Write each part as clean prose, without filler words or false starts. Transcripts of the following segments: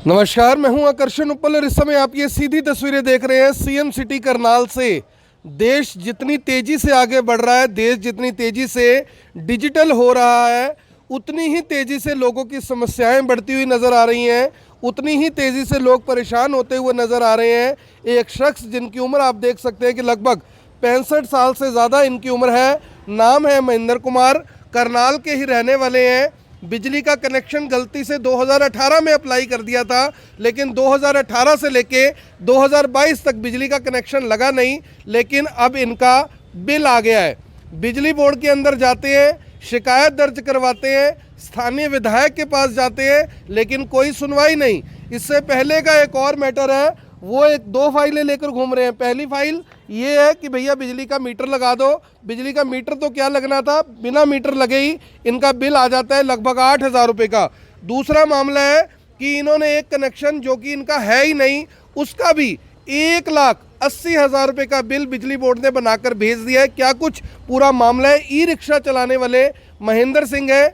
नमस्कार, मैं हूं आकर्षण उपल और इस समय आप ये सीधी तस्वीरें देख रहे हैं सीएम सिटी करनाल से। देश जितनी तेजी से आगे बढ़ रहा है, देश जितनी तेजी से डिजिटल हो रहा है, उतनी ही तेजी से लोगों की समस्याएं बढ़ती हुई नज़र आ रही हैं, उतनी ही तेज़ी से लोग परेशान होते हुए नज़र आ रहे हैं। एक शख्स जिनकी उम्र आप देख सकते हैं कि लगभग 65 साल से ज़्यादा इनकी उम्र है, नाम है महेंद्र कुमार, करनाल के ही रहने वाले हैं। बिजली का कनेक्शन गलती से 2018 में अप्लाई कर दिया था, लेकिन 2018 से लेके 2022 तक बिजली का कनेक्शन लगा नहीं, लेकिन अब इनका बिल आ गया है। बिजली बोर्ड के अंदर जाते हैं, शिकायत दर्ज करवाते हैं, स्थानीय विधायक के पास जाते हैं, लेकिन कोई सुनवाई नहीं। इससे पहले का एक और मैटर है, वो एक दो फाइलें लेकर घूम रहे हैं। पहली फाइल ये है कि भैया बिजली का मीटर लगा दो। बिजली का मीटर तो क्या लगना था, बिना मीटर लगे ही इनका बिल आ जाता है लगभग 8,000 रुपये का। दूसरा मामला है कि इन्होंने एक कनेक्शन जो कि इनका है ही नहीं, उसका भी 1,80,000 रुपये का बिल बिजली बोर्ड ने बनाकर भेज दिया है। क्या कुछ पूरा मामला है। ई रिक्शा चलाने वाले महेंद्र सिंह है,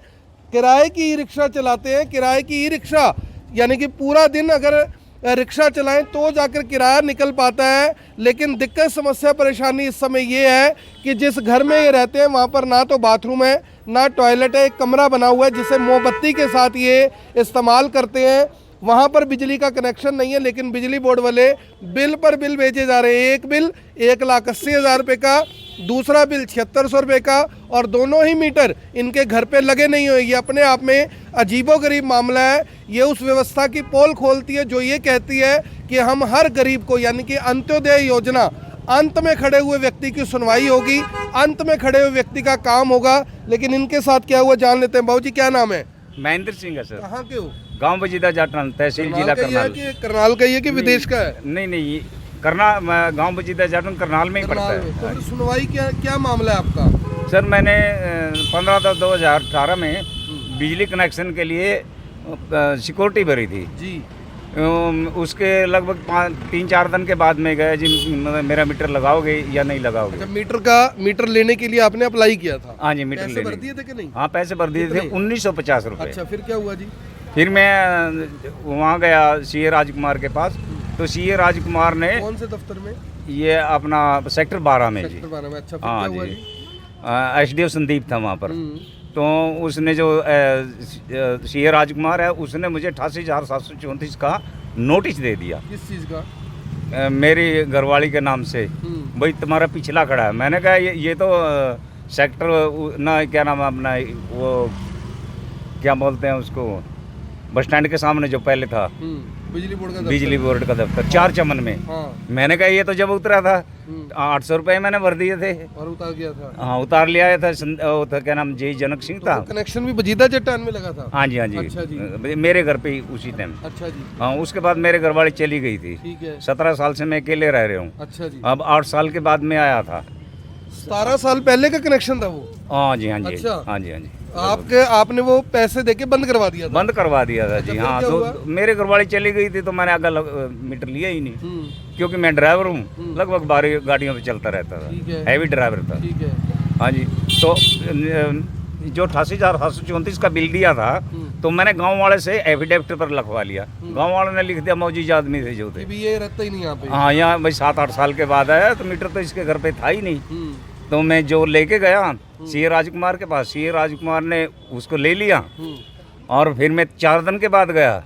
किराए की ई रिक्शा चलाते हैं। किराए की ई रिक्शा यानी कि पूरा दिन अगर रिक्शा चलाएं तो जाकर किराया निकल पाता है, लेकिन दिक्कत समस्या परेशानी इस समय ये है कि जिस घर में ये रहते हैं वहाँ पर ना तो बाथरूम है ना टॉयलेट है। एक कमरा बना हुआ है जिसे मोमबत्ती के साथ ये इस्तेमाल करते हैं। वहाँ पर बिजली का कनेक्शन नहीं है, लेकिन बिजली बोर्ड वाले बिल पर बिल भेजे जा रहे हैं। एक बिल 1,80,000 रुपये का, दूसरा बिल 7600 रुपये का, और दोनों ही मीटर इनके घर पे लगे नहीं हुए। ये अपने आप में अजीबोगरीब मामला है। ये उस व्यवस्था की पोल खोलती है जो ये कहती है कि हम हर गरीब को, यानी कि अंत्योदय योजना, अंत में खड़े हुए व्यक्ति की सुनवाई होगी, अंत में खड़े हुए व्यक्ति का काम होगा। लेकिन इनके साथ क्या हुआ जान लेते हैं। बाबू जी क्या नाम है? महेंद्र सिंह है सर। कहाँ के हो? गांव बजीदा जाटन, तहसील जिला करनाल। करनाल का ही है कि विदेश का है? नहीं, करनाल गांव बजीदा जाटन करनाल में ही पड़ता है। तो फिर सुनवाई क्या मामला है आपका? सर मैंने 15/10/2018 में बिजली कनेक्शन के लिए सिक्योरिटी भरी थी जी। उसके लगभग 3-4 दिन के बाद में गए जी, मेरा मीटर लगाओगे या नहीं लगाओगे। अच्छा, मीटर लेने के लिए आपने अप्लाई किया था? हाँ जी, मीटर पैसे भर दिए थे कि नहीं? हाँ, पैसे भर दिए थे, 1950 रुपये। अच्छा, फिर क्या हुआ जी? फिर मैं वहाँ गया सीए राजकुमार के पास, तो सीए राजकुमार ने, कौन से दफ्तर में? ये अपना सेक्टर 12 में जी। सेक्टर 12 में। अच्छा, फिर हाँ क्या हुआ जी, जी? एसडीओ संदीप था वहाँ पर। तो उसने जो सीए राजकुमार है, उसने मुझे 88,734 का नोटिस दे दिया। किस चीज़ का? मेरी घरवाली के नाम से, भाई तुम्हारा पिछला खड़ा है। मैंने कहा ये तो सेक्टर ना, क्या नाम है अपना, वो क्या बोलते हैं उसको, बस स्टैंड के सामने जो पहले था बिजली बोर्ड का दफ्तर 4 चमन में। हाँ। मैंने कहा ये तो जब उतरा था 800 रुपये मैंने भर दिए थे और उतार गया था। हाँ, उतार लिया था। वो था क्या नाम, जय जनक सिंह था। तो कनेक्शन भी बजीदा चट्टान में लगा था? हाँ जी, हाँ जी। अच्छा जी। मेरे घर पे ही उसी टाइम। अच्छा जी। हाँ, उसके बाद मेरे घर वाली चली गई थी। ठीक है। 17 साल से मैं अकेले रह रहा हूँ। अच्छा जी। अब 8 साल के बाद में आया था। 17 साल पहले का कनेक्शन था वो? हाँ जी, हाँ जी। अच्छा। हाँ जी, हाँ जी। आपने वो पैसे देके बंद करवा दिया था? बंद करवा दिया था जी। अच्छा, हाँ, तो मेरे घर वाली चली गई थी तो मैंने आगे मीटर लिया ही नहीं, क्योंकि मैं ड्राइवर हूँ, लगभग 12 गाड़ियों पे चलता रहता था, हैवी ड्राइवर था। ठीक है। हाँ जी। तो जो 88,734 का बिल दिया था, तो मैंने गांव वाले से एफिडेविट पर लिखवा लिया। गांव वालों ने लिख दिया, मौजूद आदमी थे जो थे। भी ये रहता ही नहीं यहाँ पे? हाँ, यहाँ भाई 7-8 साल के बाद आया, तो मीटर तो इसके घर पे था ही नहीं। तो मैं जो लेके गया सीए राजकुमार के पास, सीए राजकुमार ने उसको ले लिया, और फिर मैं 4 दिन के बाद गया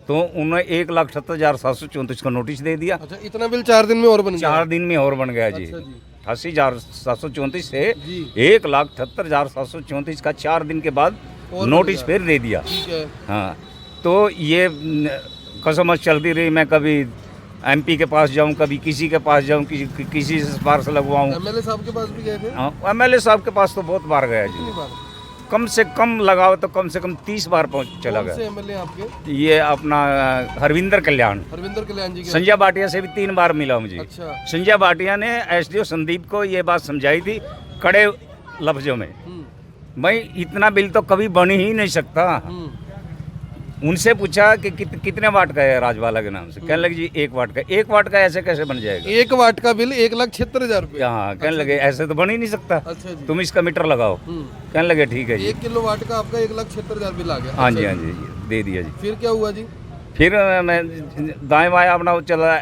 तो उन्होंने 1,78,734 का नोटिस दे दिया। अच्छा, इतना बिल 4 दिन में और बन गया? 4 दिन में और बन गया जी। अच्छा जी। 88,734 से 1,78,734 का 4 दिन के बाद नोटिस फिर दे दिया। ठीक है। हाँ, तो ये कसमत चलती रही। मैं कभी एमपी के पास जाऊं, कभी किसी के पास जाऊं, किसी से सिफारिश लगवाऊं। एमएलए साहब के पास भी गए थे? हाँ, एमएलए साहब के पास तो बहुत बार गया जी। कम से कम लगाओ तो कम से कम 30 बार पहुंच चला गया। कौन से एमएलए आपके? ये अपना हरविंदर कल्याण जी के? संजय भाटिया से भी 3 बार मिला मुझे। अच्छा। संजय भाटिया ने एसडीओ संदीप को ये बात समझाई थी कड़े लफ्जों में, भाई इतना बिल तो कभी बन ही नहीं सकता। उनसे पूछा कि कितने वाट का है राजवाला के नाम से, कहने लगे जी 1 वाट का। 1 वाट का ऐसे कैसे बन जाएगा? 1 वाट का बिल 1,76,000 रुपये? हाँ, कहने लगे ऐसे तो बन ही नहीं सकता। अच्छा जी। तुम इसका मीटर लगाओ। कहने लगे ठीक है जी। 1 किलो वाट का आपका 1,76,000 बिल आ गया? हाँ जी, हाँ जी, दे दिया जी। फिर क्या हुआ जी? फिर मैं दाएं बाएं अपना वो चला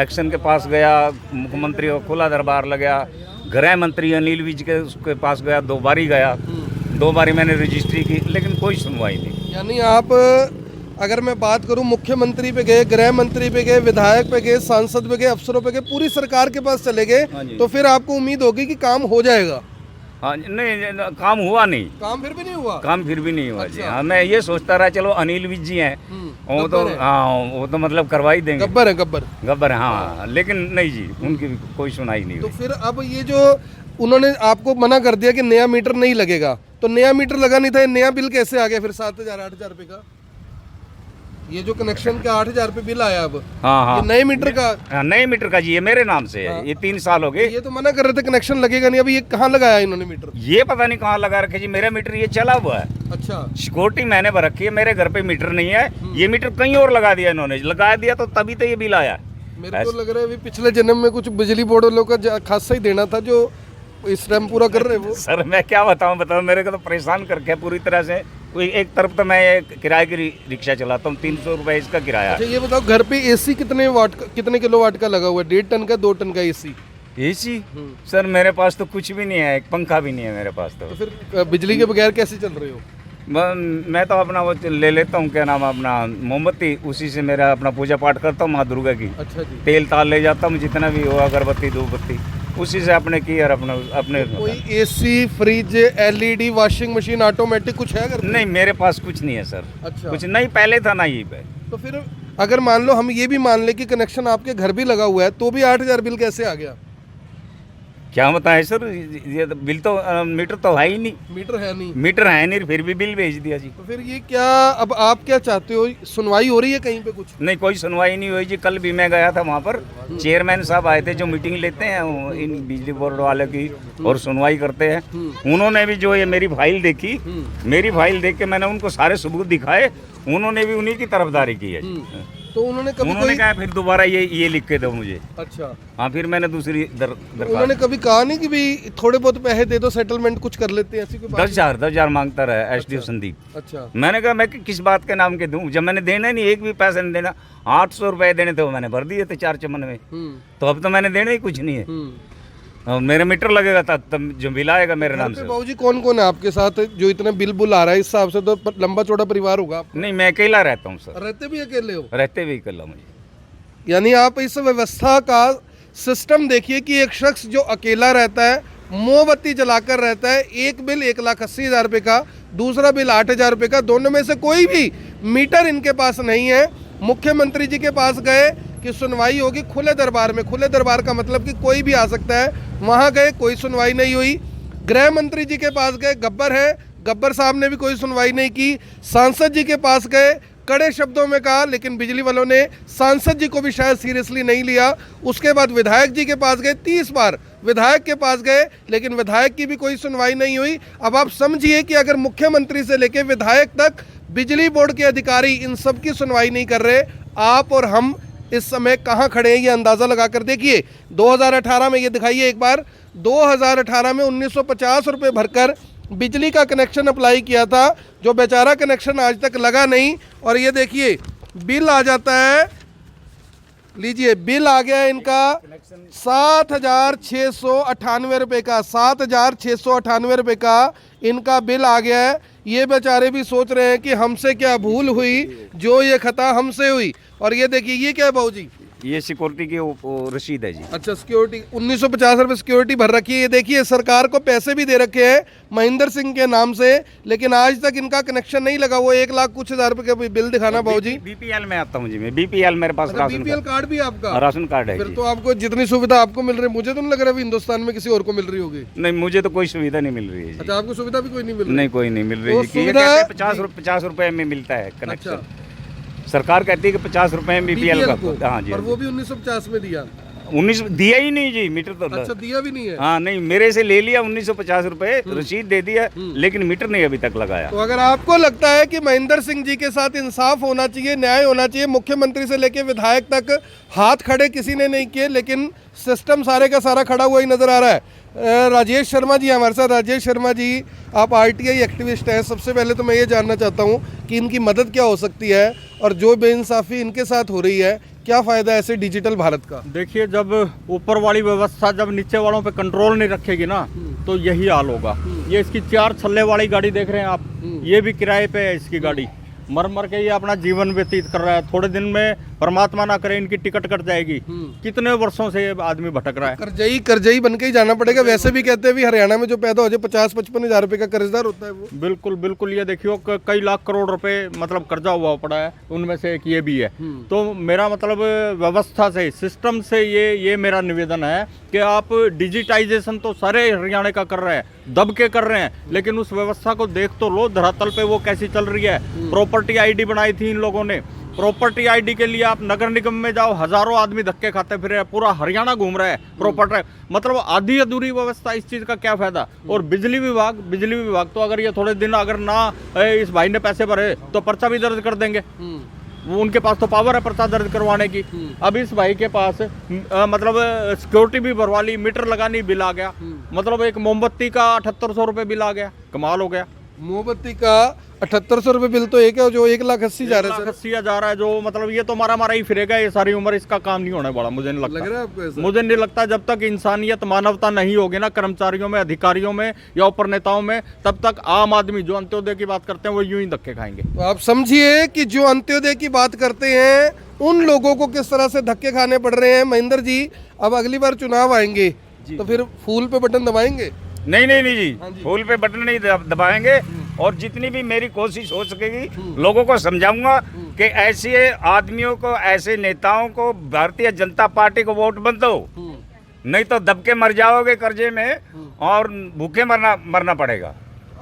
एक्शन के पास गया, मुख्यमंत्री को खुला दरबार लगा, गृह मंत्री अनिल विज के उसके पास गया, 2 बारी गया, 2 बारी मैंने रजिस्ट्री की, लेकिन कोई सुनवाई नहीं। यानी आप अगर मैं बात करूं, मुख्यमंत्री पे गए, गृह मंत्री पे गए, विधायक पे गए, सांसद पे गए, अफसरों पे गए, पूरी सरकार के पास चले गए, हाँ जी। तो फिर आपको उम्मीद होगी कि काम हो जाएगा। हाँ नहीं, काम हुआ नहीं, काम फिर भी नहीं हुआ। काम फिर भी नहीं हुआ जी। अच्छा। हाँ, मैं ये सोचता रहा चलो अनिल विज जी हैं, वो तो गब्बर है। हाँ वो तो मतलब करवा ही देंगे, गब्बर है, गब्बर। गब्बर हाँ, लेकिन नहीं जी, उनकी भी कोई सुनाई नहीं तो हुई। फिर अब ये जो उन्होंने आपको मना कर दिया कि नया मीटर नहीं लगेगा, तो नया मीटर लगा नहीं था, ये नया बिल कैसे आ गया फिर 7,000 8,000 रुपए का? ये जो कनेक्शन का 8,000 रुपए बिल आया अब, हाँ हाँ ये नए मीटर का? हाँ, नए मीटर का जी, ये मेरे नाम से है, ये 3 साल हो गए। ये तो मना कर रहे थे कनेक्शन लगेगा नहीं, अभी ये कहाँ लगाया इन्होंने मीटर? ये पता नहीं कहाँ लगा रखे जी, मेरा मीटर ये चला हुआ है, अच्छा। सिक्योरिटी मैंने भर रखी है, मेरे घर पे मीटर नहीं है, ये मीटर कहीं और लगा दिया इन्होंने, लगा दिया तो तभी तो ये बिल आया। मेरे को लग रहा है अभी पिछले जन्म में कुछ बिजली बोर्ड वालों का खासा ही देना था, जो इस टाइम पूरा कर रहे हैं वो। सर मैं क्या बताऊं, मेरे को तो परेशान करके पूरी तरह से। कोई एक तरफ तो मैं किराए की रिक्शा चलाता हूँ, 300 रुपये इसका किराया। अच्छा ये बताओ, घर पे एसी कितने वाट का, कितने किलोवाट का लगा हुआ है? 1.5 टन का, 2 टन का एसी? एसी सर मेरे पास तो कुछ भी नहीं है, एक पंखा भी नहीं है मेरे पास तो। तो फिर बिजली के बगैर कैसे चल रहे हो? मैं तो अपना वो ले लेता हूँ, क्या नाम अपना मोमबत्ती, उसी से मेरा अपना पूजा पाठ करता हूँ माँ दुर्गा की। अच्छा जी। तेल ताल ले जाता हूँ, जितना भी हो अगरबत्ती धूपबत्ती, उसी से अपने की और अपने कोई AC, fridge, LED, washing machine, automatic कुछ है घर पे? नहीं मेरे पास कुछ नहीं है सर। अच्छा। कुछ नहीं, पहले था ना ये पे। तो फिर अगर मान लो हम ये भी मान ले कि कनेक्शन आपके घर भी लगा हुआ है, तो भी 8,000 बिल कैसे आ गया? क्या बताएं सर, ये तो बिल तो मीटर तो है ही नहीं, मीटर है नहीं। मीटर है नहीं, फिर भी बिल भेज दिया जी। तो फिर ये क्या, अब आप क्या चाहते हो? सुनवाई हो रही है कहीं पे कुछ? नहीं कोई सुनवाई नहीं हुई जी। कल भी मैं गया था वहाँ पर, चेयरमैन साहब आए थे जो मीटिंग लेते हैं इन बिजली बोर्ड वाले की और सुनवाई करते हैं। उन्होंने भी जो ये मेरी फाइल देखी, मेरी फाइल देख के मैंने उनको सारे सबूत दिखाए, उन्होंने भी उन्हीं की तरफदारी की है जी। तो उन्होंने कभी उन्होंने कहा फिर दोबारा ये लिख के दो मुझे। अच्छा। हाँ फिर मैंने दूसरी उन्होंने कभी कहा नहीं कि भाई थोड़े बहुत पैसे दे दो, सेटलमेंट कुछ कर लेते हैं, ऐसी कोई बात? 10,000 मांगता रहा एसडीओ संदीप। अच्छा। मैंने कहा मैं किस बात के नाम के दूं, जब मैंने देना नहीं, एक भी पैसा नहीं देना। 800 रुपए देने थे, वो मैंने भर दिए थे 4 चमन में। तो अब तो मैंने देना ही कुछ नहीं है। और मेरा मीटर लगेगा तब जो बिल आएगा मेरे नाम से। बाबूजी कौन कौन है आपके साथ जो इतने बिल बुल आ रहा है? इस हिसाब से तो लंबा चौड़ा परिवार होगा आपका। नहीं मैं अकेला रहता हूँ सर। रहते भी अकेले हो? रहते भी अकेला मुझे। यानी आप इस व्यवस्था का सिस्टम देखिए कि एक शख्स जो अकेला रहता है, मोमबत्ती जलाकर रहता है, एक बिल 1,80,000 रुपये का, दूसरा बिल 8,000 रुपये का, दोनों में से कोई भी मीटर इनके पास नहीं है। मुख्यमंत्री जी के पास गए कि सुनवाई होगी खुले दरबार में। खुले दरबार का मतलब कि कोई भी आ सकता है। वहाँ गए, कोई सुनवाई नहीं हुई। गृह मंत्री जी के पास गए, गब्बर है, गब्बर साहब ने भी कोई सुनवाई नहीं की। सांसद जी के पास गए, कड़े शब्दों में कहा, लेकिन बिजली वालों ने सांसद जी को भी शायद सीरियसली नहीं लिया। उसके बाद विधायक जी के पास गए, 30 बार विधायक के पास गए, लेकिन विधायक की भी कोई सुनवाई नहीं हुई। अब आप समझिए कि अगर मुख्यमंत्री से लेकर विधायक तक, बिजली बोर्ड के अधिकारी इन सब की सुनवाई नहीं कर रहे, आप और हम इस समय कहाँ खड़े हैं ये अंदाज़ा लगा कर देखिए। 2018 में ये दिखाइए एक बार, 2018 में 1,950 रुपये भरकर बिजली का कनेक्शन अप्लाई किया था, जो बेचारा कनेक्शन आज तक लगा नहीं। और ये देखिए बिल आ जाता है, लीजिए बिल आ गया इनका 7,698 रुपये का, 7,698 रुपये का इनका बिल आ गया है। ये बेचारे भी सोच रहे हैं कि हमसे क्या भूल हुई, जो ये खता हमसे हुई। और ये देखिए ये क्या है बाबूजी? ये सिक्योरिटी की वो रसीद है जी। अच्छा, सिक्योरिटी 1,950 रुपये सिक्योरिटी भर रखी है। ये देखिए सरकार को पैसे भी दे रखे हैं महेंद्र सिंह के नाम से, लेकिन आज तक इनका कनेक्शन नहीं लगा। वो 1,00,000 कुछ हज़ार रुपये का बिल दिखाना बाबूजी। बीपीएल में आता हूँ जी मैं, बीपीएल मेरे पास बीपीएल कार्ड भी आपका? राशन कार्ड है फिर जी। तो आपको जितनी सुविधा आपको मिल रही है, मुझे तो नहीं लग रहा है हिंदुस्तान में किसी और को मिल रही होगी। नहीं मुझे तो कोई सुविधा नहीं मिल रही है जी। अच्छा, आपको सुविधा भी कोई नहीं मिल रही? नहीं कोई नहीं मिल रही तो जी। ये सुविधा- कहते हैं 50 रुपए में मिलता है कनेक्शन। सरकार कहती है कि 50 रुपए में बीपीएल का। हाँ जी। और वो भी 1,950 में दिया? 19 दिया ही नहीं जी मीटर तो। अच्छा, दिया भी नहीं है? हाँ नहीं, मेरे से ले लिया 1,950 रुपए, रसीद दे दिया, लेकिन मीटर नहीं अभी तक लगाया। तो अगर आपको लगता है कि महेंद्र सिंह जी के साथ इंसाफ होना चाहिए, न्याय होना चाहिए, मुख्यमंत्री से लेकर विधायक तक हाथ खड़े किसी ने नहीं किए, लेकिन सिस्टम सारे का सारा खड़ा हुआ ही नजर आ रहा है। राजेश शर्मा जी हमारे साथ। राजेश शर्मा जी, आप आरटीआई एक्टिविस्ट हैं। सबसे पहले तो मैं ये जानना चाहता हूँ कि इनकी मदद क्या हो सकती है, और जो बेइंसाफी इनके साथ हो रही है, क्या फायदा है ऐसे डिजिटल भारत का? देखिए, जब ऊपर वाली व्यवस्था जब नीचे वालों पे कंट्रोल नहीं रखेगी ना, तो यही हाल होगा। ये इसकी 4 छल्ले वाली गाड़ी देख रहे हैं आप, ये भी किराए पे है इसकी गाड़ी। मर मर के ये अपना जीवन व्यतीत कर रहा है। थोड़े दिन में परमात्मा ना करे इनकी टिकट कट जाएगी। कितने वर्षों से ये आदमी भटक रहा है। कर्जई बन के ही जाना पड़ेगा। वैसे भी कहते हैं भी हरियाणा में जो पैदा हो जाए 50-55 हज़ार रुपए का कर्जदार होता है वो। बिल्कुल बिल्कुल, ये देखियो कई लाख करोड़ रुपए मतलब कर्जा हुआ पड़ा है, उनमें से एक ये भी है। तो मेरा मतलब व्यवस्था से, सिस्टम से ये मेरा निवेदन है कि आप डिजिटाइजेशन तो सारे हरियाणा का कर रहे हैं, दब के कर रहे हैं, लेकिन उस व्यवस्था को देख तो लो धरातल पे वो कैसी चल रही है। प्रॉपर्टी आईडी बनाई थी इन लोगों ने। प्रॉपर्टी आईडी के लिए आप नगर निगम में जाओ, हजारों आदमी धक्के खाते फिर रहे हैं, पूरा हरियाणा घूम रहा है प्रॉपर्टी। मतलब आधी अधूरी व्यवस्था, इस चीज का क्या फायदा। और बिजली विभाग तो अगर ये थोड़े दिन अगर ना इस भाई ने पैसे भरे तो पर्चा भी दर्ज कर देंगे। वो उनके पास तो पावर है पर्चा दर्ज करवाने की। अब इस भाई के पास मतलब सिक्योरिटी भी भरवा ली, मीटर लगानी, बिल आ गया। मतलब एक मोमबत्ती का 7800 रुपये बिल आ गया। कमाल हो गया। मोमबत्ती का 7800 रुपये बिल तो एक है, जो 1,80,000 है। 1,80,000 है, जो मतलब ये तो मारा ही फिरेगा ये सारी उम्र। इसका काम नहीं होने वाला, मुझे नहीं लगता। लग रहा है आपको ऐसा? मुझे नहीं लगता। जब तक इंसानियत, मानवता नहीं होगी ना कर्मचारियों में, अधिकारियों में या ऊपर नेताओं में, तब तक आम आदमी जो अंत्योदय की बात करते हैं वो यूं ही धक्के खाएंगे। तो आप समझिए कि जो अंत्योदय की बात करते हैं उन लोगों को किस तरह से धक्के खाने पड़ रहे हैं। महेंद्र जी, अब अगली बार चुनाव आएंगे तो फिर फूल पे बटन दबाएंगे? नहीं जी, फूल पे बटन नहीं दबाएंगे। और जितनी भी मेरी कोशिश हो सकेगी लोगों को समझाऊंगा कि ऐसे आदमियों को, ऐसे नेताओं को भारतीय जनता पार्टी को वोट मत दो, नहीं तो दब के मर जाओगे कर्जे में और भूखे मरना पड़ेगा।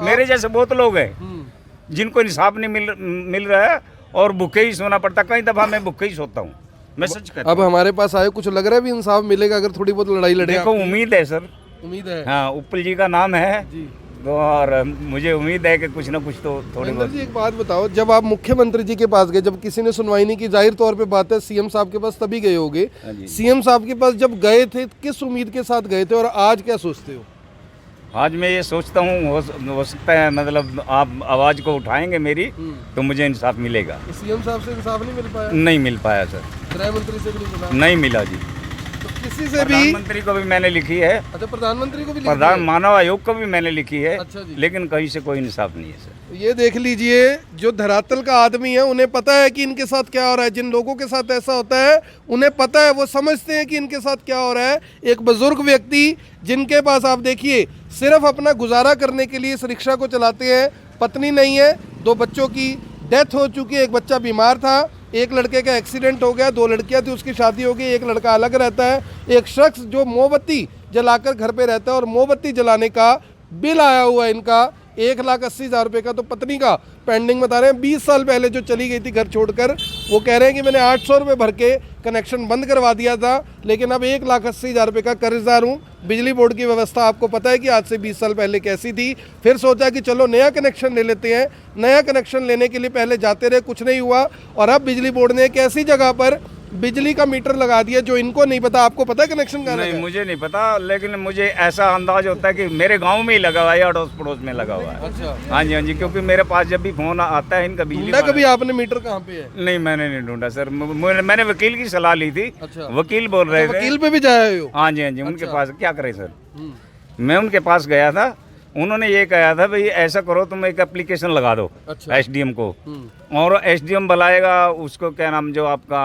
मेरे जैसे बहुत लोग हैं जिनको इंसाफ नहीं मिल रहा है और भूखे ही सोना पड़ता। कई दफा मैं भूखे ही सोता हूँ, मैं सच कहता हूँ। अब हमारे पास आए, कुछ लग रहा है भी इंसाफ मिलेगा अगर थोड़ी बहुत लड़ाई लड़े? देखो, उम्मीद है सर, उम्मीद है। हाँ, उपल जी का नाम है जी। तो और मुझे उम्मीद है कि कुछ ना कुछ तो थोड़ी बहुत। जी, एक बात बताओ, जब आप मुख्यमंत्री जी के पास गए, जब किसी ने सुनवाई नहीं की, जाहिर तौर पे बात है सीएम साहब के पास तभी गए होगे। सीएम साहब के पास जब गए थे किस उम्मीद के साथ गए थे और आज क्या सोचते हो? आज मैं ये सोचता हूँ हो सकता है मतलब आप आवाज़ को उठाएंगे मेरी तो मुझे इंसाफ मिलेगा। सीएम साहब से इंसाफ नहीं मिल पाया? नहीं मिल पाया सर। गृह मंत्री से भी नहीं मिला? नहीं मिला जी। तो किसी से भी? प्रधानमंत्री को भी मैंने लिखी है। अच्छा, प्रधानमंत्री को भी लिखी है? प्रधान मानव आयोग को भी मैंने लिखी है। अच्छा जी। लेकिन कहीं से कोई इंसाफ नहीं है सर। ये देख लीजिए, जो धरातल का आदमी है उन्हें पता है कि इनके साथ क्या हो रहा है। जिन लोगों के साथ ऐसा होता है उन्हें पता है, वो समझते हैं कि इनके साथ क्या हो रहा है। एक बुजुर्ग व्यक्ति जिनके पास आप देखिए सिर्फ अपना गुजारा करने के लिए इस रिक्शा को चलाते हैं, पत्नी नहीं है, 2 बच्चों की डेथ हो चुकी है, एक बच्चा बीमार था, एक लड़के का एक्सीडेंट हो गया, 2 लड़कियां थी उसकी शादी हो गई, एक लड़का अलग रहता है। एक शख्स जो मोमबत्ती जलाकर घर पे रहता है और मोमबत्ती जलाने का बिल आया हुआ है इनका 1,80,000 रुपये का। तो पत्नी का पेंडिंग बता रहे हैं, 20 साल पहले जो चली गई थी घर छोड़कर, वो कह रहे हैं कि मैंने 800 रुपये भर के कनेक्शन बंद करवा दिया था, लेकिन अब 1,80,000 रुपये का कर्जदार हूँ। बिजली बोर्ड की व्यवस्था आपको पता है कि आज से 20 साल पहले कैसी थी। फिर सोचा कि चलो नया कनेक्शन ले लेते हैं। नया कनेक्शन लेने के लिए पहले जाते रहे, कुछ नहीं हुआ, और अब बिजली बोर्ड ने एक ऐसी जगह पर बिजली का मीटर लगा दिया जो इनको नहीं पता। आपको पता है कनेक्शन का? नहीं, मुझे नहीं पता, लेकिन मुझे ऐसा अंदाज होता है कि मेरे गांव में ही लगा हुआ है, अड़ोस पड़ोस में लगा हुआ है। अच्छा। हाँ जी, क्योंकि मेरे पास जब भी फोन आता है इनका बिजली ढूंढा कभी आपने मीटर कहाँ पे है? नहीं, मैंने नहीं ढूंढा सर। मैंने वकील की सलाह ली थी। अच्छा। वकील बोल रहे थे। वकील पे भी जाए हो? हाँ जी, उनके पास क्या करे सर। मैं उनके पास गया था, उन्होंने ये कहा था भाई ऐसा करो तुम एक एप्लीकेशन लगा दो। अच्छा। एसडीएम को, और एसडीएम बुलाएगा उसको, क्या नाम जो आपका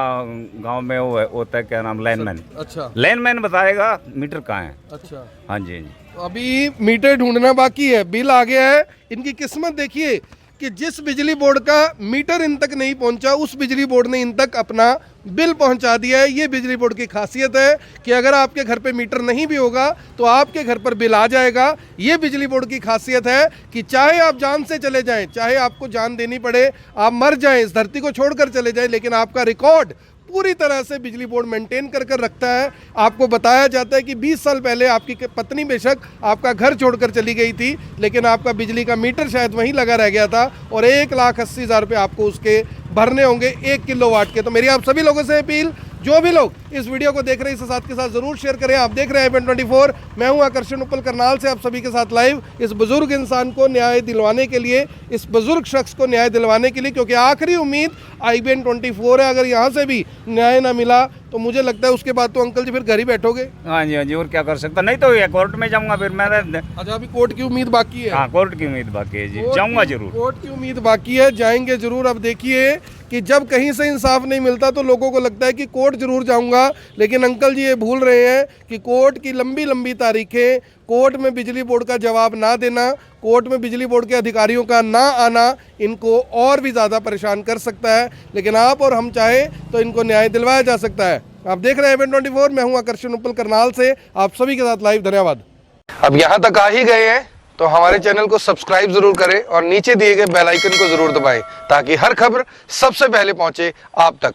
गांव में वो होता है, क्या नाम, लाइनमैन। अच्छा। लाइनमैन बताएगा मीटर कहाँ है। अच्छा। हाँ जी। तो अभी मीटर ढूंढना बाकी है, बिल आ गया है। इनकी किस्मत देखिए कि जिस बिजली बोर्ड का मीटर इन तक नहीं पहुंचा, उस बिजली बोर्ड ने इन तक अपना बिल पहुंचा दिया है। ये बिजली बोर्ड की खासियत है कि अगर आपके घर पे मीटर नहीं भी होगा तो आपके घर पर बिल आ जाएगा। ये बिजली बोर्ड की खासियत है कि चाहे आप जान से चले जाएं, चाहे आपको जान देनी पड़े, आप मर जाएं, इस धरती को छोड़कर चले जाएं, लेकिन आपका रिकॉर्ड पूरी तरह से बिजली बोर्ड मेंटेन कर रखता है। आपको बताया जाता है कि 20 साल पहले आपकी पत्नी बेशक आपका घर छोड़कर चली गई थी, लेकिन आपका बिजली का मीटर शायद वहीं लगा रह गया था, और 1,80,000 रुपये आपको उसके भरने होंगे 1 किलोवाट के। तो मेरी आप सभी लोगों से अपील, जो भी लोग इस वीडियो को देख रहे हैं इसे साथ के साथ जरूर शेयर करें। आप देख रहे हैं IBN 24, मैं हूं आकर्षण उपल करनाल से आप सभी के साथ लाइव, इस बुजुर्ग इंसान को न्याय दिलवाने के लिए, इस बुजुर्ग शख्स को न्याय दिलवाने के लिए, क्योंकि आखिरी उम्मीद IBN 24 है। अगर यहाँ से भी न्याय ना मिला तो मुझे लगता है उसके बाद तो अंकल जी फिर घर ही बैठोगे। हाँ जी, और क्या कर सकता, नहीं तो ये कोर्ट में जाऊंगा फिर मैं। अच्छा, अभी कोर्ट की उम्मीद बाकी है। हाँ, कोर्ट की उम्मीद बाकी है जी, जाऊंगा जरूर। कोर्ट की उम्मीद बाकी है, जाएंगे जरूर। अब देखिए कि जब कहीं से इंसाफ नहीं मिलता तो लोगों को लगता है कि कोर्ट जरूर जाऊंगा, लेकिन अंकल जी ये भूल रहे हैं कि कोर्ट की लंबी लंबी तारीखें, कोर्ट में बिजली बोर्ड का जवाब ना देना, कोर्ट में बिजली बोर्ड के अधिकारियों का ना आना इनको और भी ज़्यादा परेशान कर सकता है। लेकिन आप और हम चाहें तो इनको न्याय दिलवाया जा सकता है। आप देख रहे हैं IBN 24, मैं हूं आकर्षण उपल करनाल से, आप सभी के साथ लाइव। धन्यवाद। अब यहाँ तक आ ही गए हैं तो हमारे चैनल को सब्सक्राइब जरूर करें और नीचे दिए गए बेल आइकन को जरूर दबाएं ताकि हर खबर सबसे पहले पहुंचे आप तक।